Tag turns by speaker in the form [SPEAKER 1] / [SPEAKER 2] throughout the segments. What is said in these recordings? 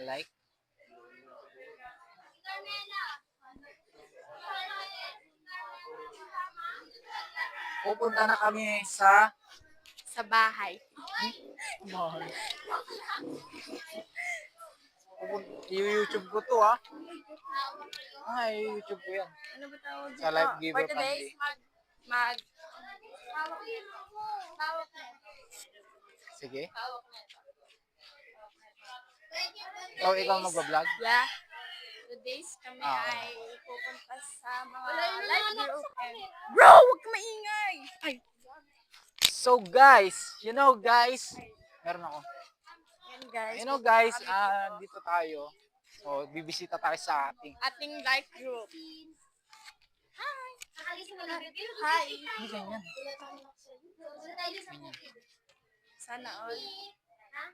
[SPEAKER 1] Like. Pupunta na kami sa
[SPEAKER 2] bahay.
[SPEAKER 1] mall. YouTube ko to ah. YouTube ko yan.
[SPEAKER 2] Ano ba tawag dito?
[SPEAKER 1] Sa Life Giver
[SPEAKER 2] For today,
[SPEAKER 1] Family.
[SPEAKER 2] mag
[SPEAKER 1] Sige. Oh, ikaw magbablog?
[SPEAKER 2] Yeah. Today's kami ay pupunta sa mga live group. Bro, huwag ka maingay! Ay.
[SPEAKER 1] So guys, meron ako.
[SPEAKER 2] Yan guys.
[SPEAKER 1] Dito tayo. So, bibisita tayo sa
[SPEAKER 2] Ating live group.
[SPEAKER 3] Hi!
[SPEAKER 2] Hi!
[SPEAKER 1] Hindi ganyan.
[SPEAKER 2] Sana all.
[SPEAKER 3] Ha?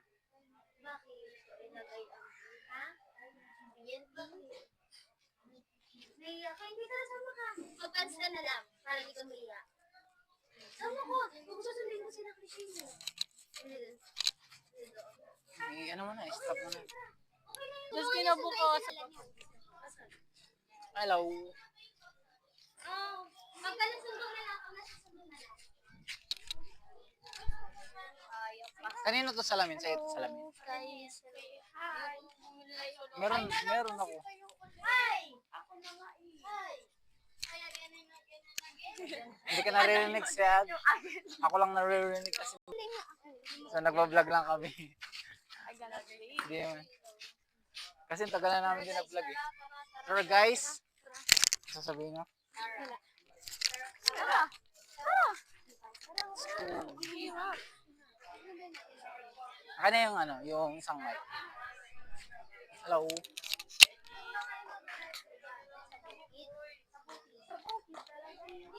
[SPEAKER 3] Bakit? Inagay ang ha? Yan ba? Naiya ka, hindi ka nasama ka. Mag-fans ka na lang, para di ka maiya. Sama ko, kung susundin mo sila Christine.
[SPEAKER 1] Ano mo na, stop mo na.
[SPEAKER 2] Tapos kinabukasan.
[SPEAKER 1] Hello.
[SPEAKER 3] Oh, pagka nasundo na lang, pag nasundo na lang.
[SPEAKER 1] Kanino to salamin? Sa'yo to salamin.
[SPEAKER 2] Guys, hi!
[SPEAKER 1] Meron ako.
[SPEAKER 3] Hi! Ako na nga eh. Hi! Kaya ganun.
[SPEAKER 1] Hindi ka naririnig siya. Ako lang naririnig kasi. So, nagbablog lang kami. Hindi naman. Kasi tagal na namin din na-vlog eh. Pero guys, sasabihin mo? Akin na yung yung isang mic. Hello.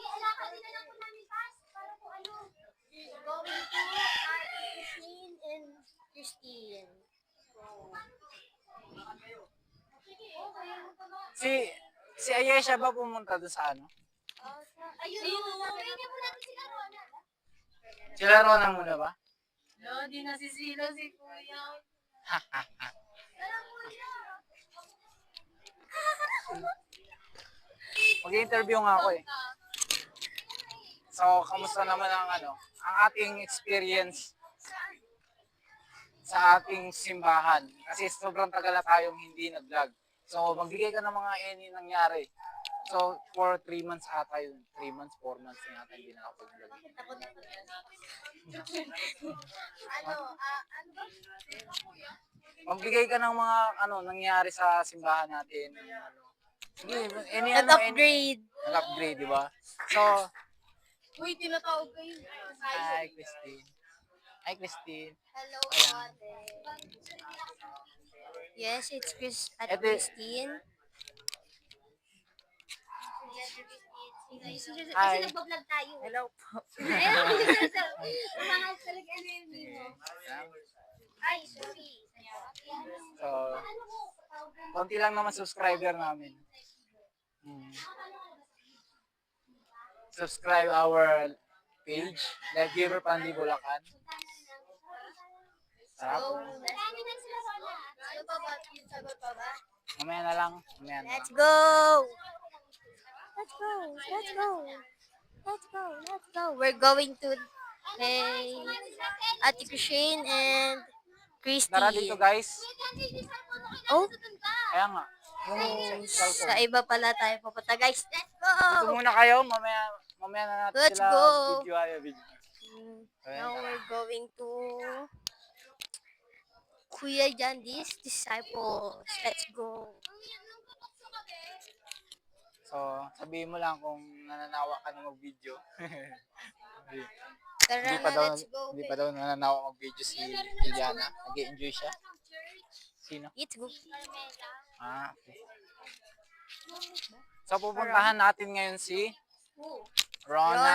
[SPEAKER 3] Alakad na lang po namin pass para po going to Christine and Christine.
[SPEAKER 1] Si Ayesha ba pumunta doon sa ano?
[SPEAKER 3] Ayun, bigyan mo natin sila Rona.
[SPEAKER 1] Sila Rona muna ba?
[SPEAKER 2] No, di nasisilo si Kuya.
[SPEAKER 1] Mag-interview nga ako eh. So, kamusta naman ang ating experience sa ating simbahan? Kasi sobrang tagal na tayong hindi nag-vlog. So, magbigay ka ng mga nangyari. So, for 3 months ata yun. 3 months, 4 months na yata hindi nakapag-vlog. Magbigay ka ng mga nangyari sa simbahan natin. Sige,
[SPEAKER 2] Nag-upgrade.
[SPEAKER 1] Nag-upgrade, di ba? So,
[SPEAKER 2] Uy, tinatawag kayo.
[SPEAKER 1] hi, Christine. Hi, Christine.
[SPEAKER 3] Hello,
[SPEAKER 1] Ayan.
[SPEAKER 3] ate.
[SPEAKER 2] Yes, it's
[SPEAKER 1] Ate-
[SPEAKER 2] Christine.
[SPEAKER 3] Kasi
[SPEAKER 1] Hi.
[SPEAKER 3] nagbablog tayo.
[SPEAKER 2] Hello po.
[SPEAKER 3] Mga talaga yun mo. Ay, sorry.
[SPEAKER 1] So, konti lang naman subscriber namin. Subscribe our page, Life Giver Pandi Bulacan. Sarap.
[SPEAKER 3] Marami na sila Rona. Sagot pa ba?
[SPEAKER 1] Mamaya na lang.
[SPEAKER 2] Let's go! Let's go! Let's go! Let's go! Let's go! We're going to Ate Christine and
[SPEAKER 1] Tara dito
[SPEAKER 2] Christy.
[SPEAKER 1] guys.
[SPEAKER 2] Oh,
[SPEAKER 1] Kaya nga. Yung
[SPEAKER 2] sa
[SPEAKER 1] cellphone.
[SPEAKER 2] iba pala tayo pupunta. Guys, let's go!
[SPEAKER 1] Dito muna kayo. Mamaya na natin
[SPEAKER 2] Let's
[SPEAKER 1] sila
[SPEAKER 2] go.
[SPEAKER 1] video.
[SPEAKER 2] Now we're going to Kuya Jandy's Disciples. Let's go!
[SPEAKER 1] So, sabihin mo lang kung nananawa ka na mag-video.
[SPEAKER 2] Tara
[SPEAKER 1] Hindi
[SPEAKER 2] na,
[SPEAKER 1] pa daw
[SPEAKER 2] let's go!
[SPEAKER 1] hindi pa daw nananawa mag-video si Liliana. Nag-enjoy siya. Sino?
[SPEAKER 2] Let's go!
[SPEAKER 1] Okay. So, pupuntahan natin ngayon si Rona,
[SPEAKER 2] Rona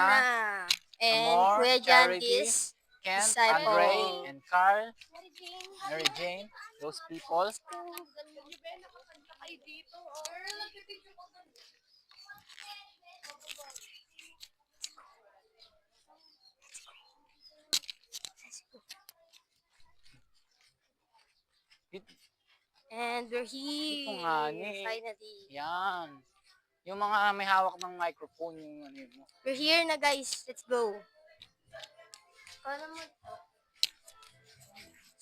[SPEAKER 2] and
[SPEAKER 1] Amor,
[SPEAKER 2] Kuya
[SPEAKER 1] Charity,
[SPEAKER 2] Jandy's
[SPEAKER 1] Kent,
[SPEAKER 2] Disciple.
[SPEAKER 1] Andre, and Carl, Mary Jane, those people.
[SPEAKER 2] And we're here.
[SPEAKER 1] Ito nga ni.
[SPEAKER 2] Finally.
[SPEAKER 1] Yan. Yung mga may hawak ng microphone, yung ano yun mo.
[SPEAKER 2] We're here na guys. Let's go.
[SPEAKER 3] Paano mo to?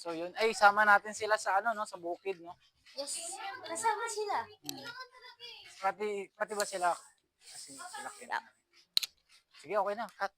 [SPEAKER 1] So yun, ay sama natin sila sa ano no, sa bukid no.
[SPEAKER 3] Yes. Kasama sila.
[SPEAKER 1] Pati ba sila? Kasi sila kina. Sige, okay na. Cut.